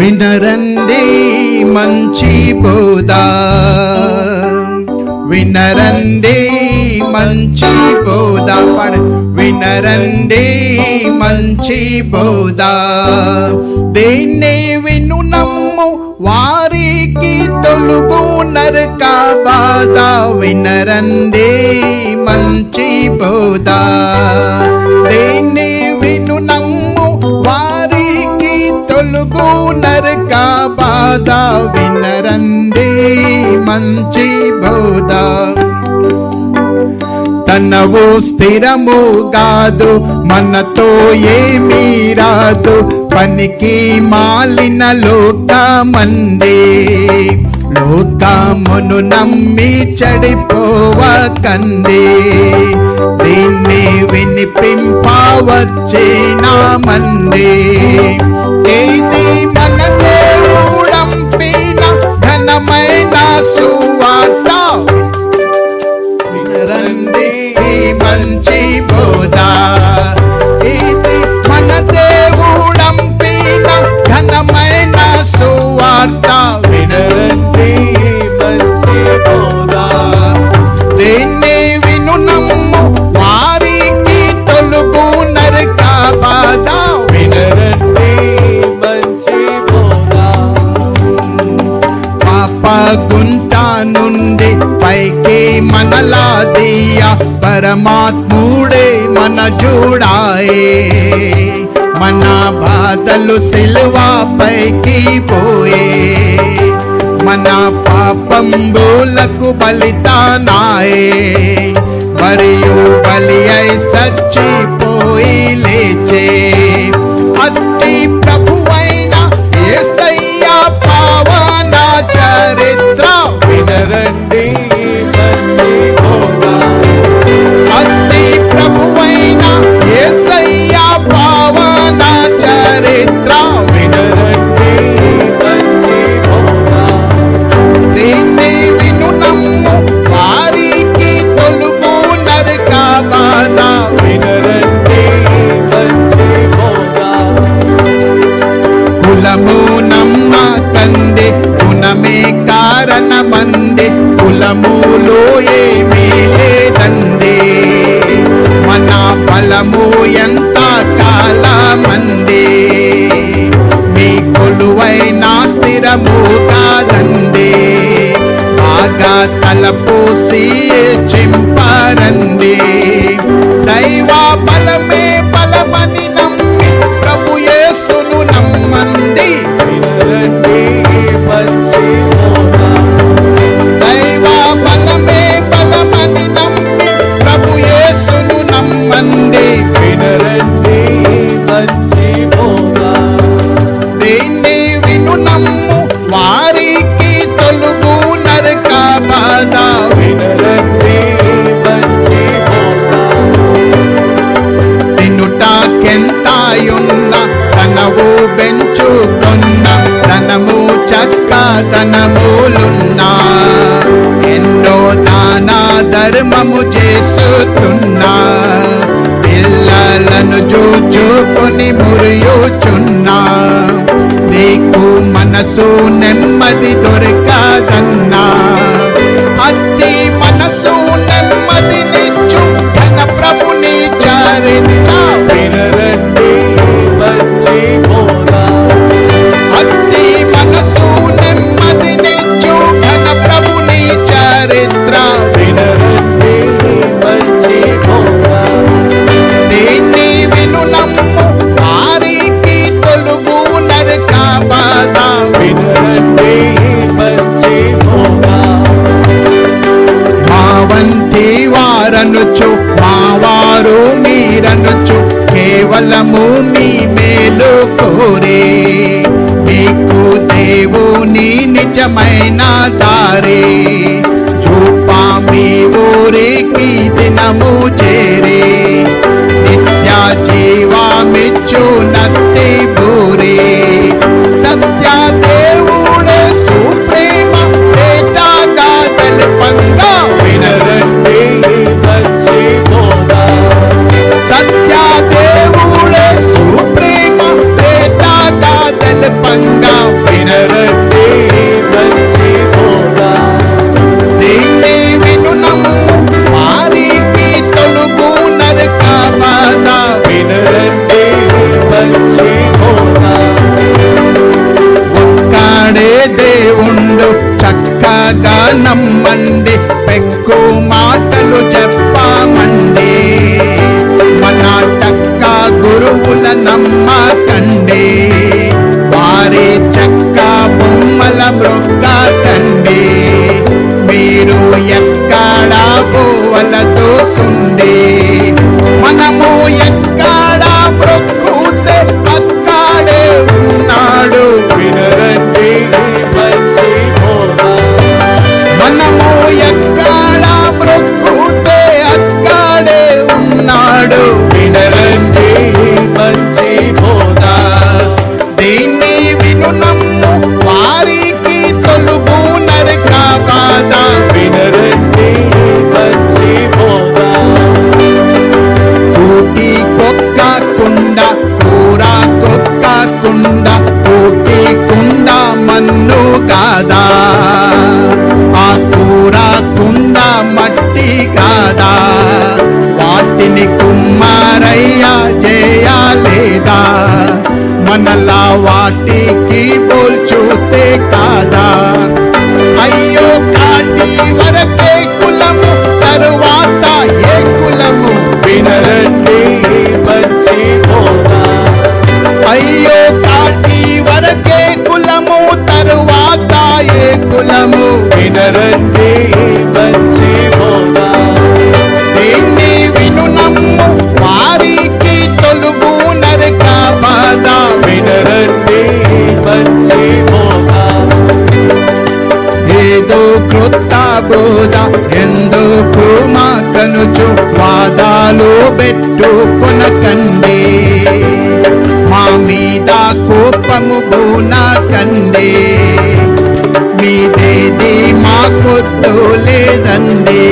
వినరండి మంచి బోధ, వినరండి మంచి బోధ, వినరండి మంచి బోధ. దేన్ని విను నమ్ము వారికి తొలుగు నరక బాధ. వినరండి మంచి బోధ, దేన్ని విను నమ్ము వారికి తొలుగు నరక బాధ. వినరండి మంచి బోధ. తనవు స్థిరము కాదు, మనతో ఏమీ రాదు, పనికి మాలిన లోకమందే. లోకమును నమ్మి చెడిపోవకండి, దీన్ని వినిపింపవచ్చేనామండి. ఇది మన దేవుడంపిన ఘనమైన సువార్త. వినరండి మంచి బోధ, ఇది మన దేవుడంపిన ఘనమైన సువార్త. వినరండి మంచి బోధ, దీన్ని విను నమ్ము వారికి తొలుగు నరక బాధ. వినరండి మంచి బోధ. పాప గుంట నుండి పైకి మనలా దియ పరమాత్ముడే మన జోడాయే. మన బాధలు సిలువ పైకి పోయే, మన పాపంబులకు బలిదానాయే. మరియు బలి అయి సచ్చిపోయి లేచే, అట్టి ప్రభువైన యేసయ్య పావన చరిత్ర. వినరండి మంచి బోధ, అట్టి ప్రభువైన యేసయ్య పావన చరిత్ర. వినరండి మంచి బోధ, దీన్ని విను నమ్ము వారికి తొలుగు నరక బాధ. వినరండి మంచి బోధ. కులము నమ్మకండి, గుణమే కారణమండి, కులములో ఏమీ లేదండి. మన ఫలము ఎంత కాలమండి, మీ కొలువైన స్థిరము కాదండి. బాగా తలపోసి చింపారండి, దైవ బలమే బలమని నమ్మి ప్రభు యేసును నమ్మండి. వినరండి మంచి బోధ, దైవ బలమే బలమని నమ్మి ప్రభు యేసును నమ్మండి. వినరండి మంచి బోధ, దీన్ని విను నమ్ము వారికి తొలుగు నరక బాధ. వినరండి మంచి బోధ. తినుటాకెంతాయున్న తనవు పెంచుకున్న ధనము చక్క ధనములున్నా, ఎన్నో దాన ధర్మము చేస్తున్నా, పిల్లలను చూచుకొని మురియుచున్నా, నీకు మనసు నెమ్మది దొరకదన్నా. అట్టి మనసు నెమ్మది నిచ్చు ఘన ప్రభుని చరిత్ర. వినరండి మంచి బోధ, అట్టి మనసు నెమ్మది నిచ్చు ఘన ప్రభుని చరిత్ర. వినరండి మంచి బోధ, దీన్ని విను నమ్ము వారికి తొలుగు నరక బాధ. వినరండి మంచి బోధ. మా వంటి వారనుచు మా వారు మీరనుచు కేవలము మీ మేలు కోరే, మీకు దేవుని నిజమైన దారి చూపా మీ ఊరికి దినము చేరే. నిత్య జీవమిచ్చు నత్తి బూరే, సత్య దేవుడే సుప్రీమ తేటగా తెలుపంగా. వినరండి మంచి బోధ, సత్య దేవుడే సుప్రీమ తేటగా తెలుపంగా. మేలు వినరండి మంచి బోధ దీన్ని విను నమ్ము వారికి తొలుగు నరక బాధ వినరండి మంచి బోధ కూటి కొక్కకుండ కూర కొక్కకుండ కూటి కుండ మన్ను కాదా ఆ కూర కుండ మట్టి కాదా వాటిని కుమ్మారయ్య చేయలేదా మనలా వాటికి పోల్చుతే కాదా అయ్యో కాటి వరకే కులము తరువాత ఏ కులము వినరండి మంచి బోధ అయ్యో కాటి వరకే కులము తరువాత ఏ కులము వినరండి మంచి బోధ దీన్ని విను నమ్ము వారికి తొలుగు నరక బాధ వినరండి మంచి బోధ ఏదో క్రొత్త బోధ ఎందుకు మాకనుచు వాదాలు పెట్టుకొనకండి మా మీద కోపము బూనకండి మీదేది మాకొద్దు లేదండి